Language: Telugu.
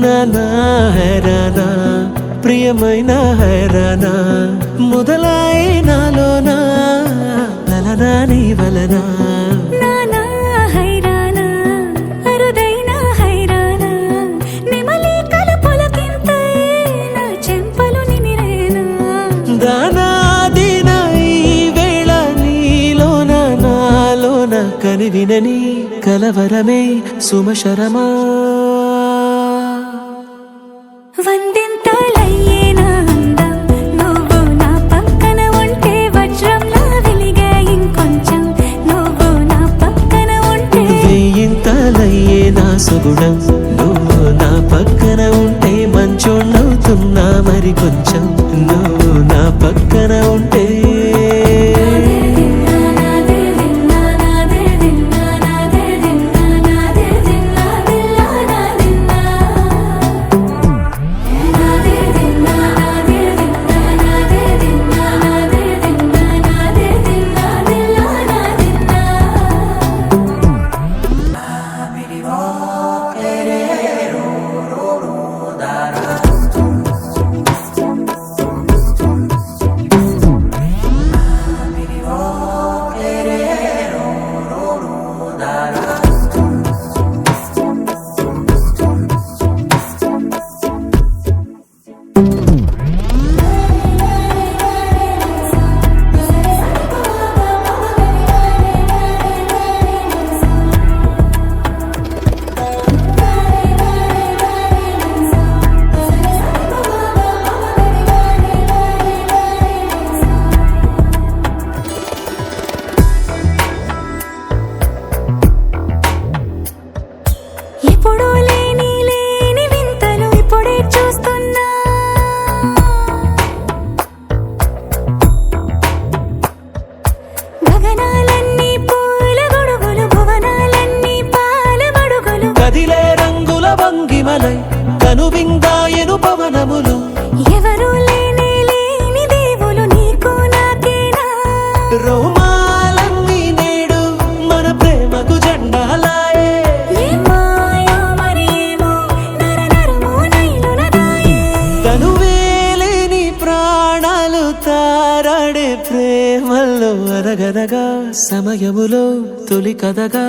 నానా హైరానా ప్రియమైన హైరానా మొదలై నాలోనా వలనా నీ వలనా నానా హైరానా అరుదైన హైరానా నిమలి కలపులకింతై నా చెంపలు నిమిరేనా దానాదిన ఈ వేళ నీలోన నాలోన కనివినని కలవరమే సుమశరమా వందింతలయ్యేనా అందం నువ్వు నా పక్కన ఉంటే వజ్రంలా వెలిగే ఇంకొంచెం నువ్వు నా పక్కన ఉంటే వెయ్యింతలయ్యే నా సుగుణం నువ్వు నా పక్కన ఉంటే మంచోళ్ళవుతున్నా మరి కొంచెం నువ్వు నా పక్కన ఉంటే ఎప్పుడూ లేని వింతలు ఇప్పుడే చూస్తున్నా గగనాలన్నీ పూల గొడుగులు భువనాలన్నీ పాల మడుగులు కదిలే రంగుల భంగిమలై కనువిందాయను పవనములు ఎవరూ లేని దేవులు నీకు నాకేనా రోమాలన్నీ నేడు మన ప్రేమకు జెండాలాయే ఏమాయో మరి ఏమో నరనరమో నైలున దాయే తనువేలేని ప్రాణాలు తారాడే ప్రేమల్లో అరగనగా సమయములో తొలి కథగా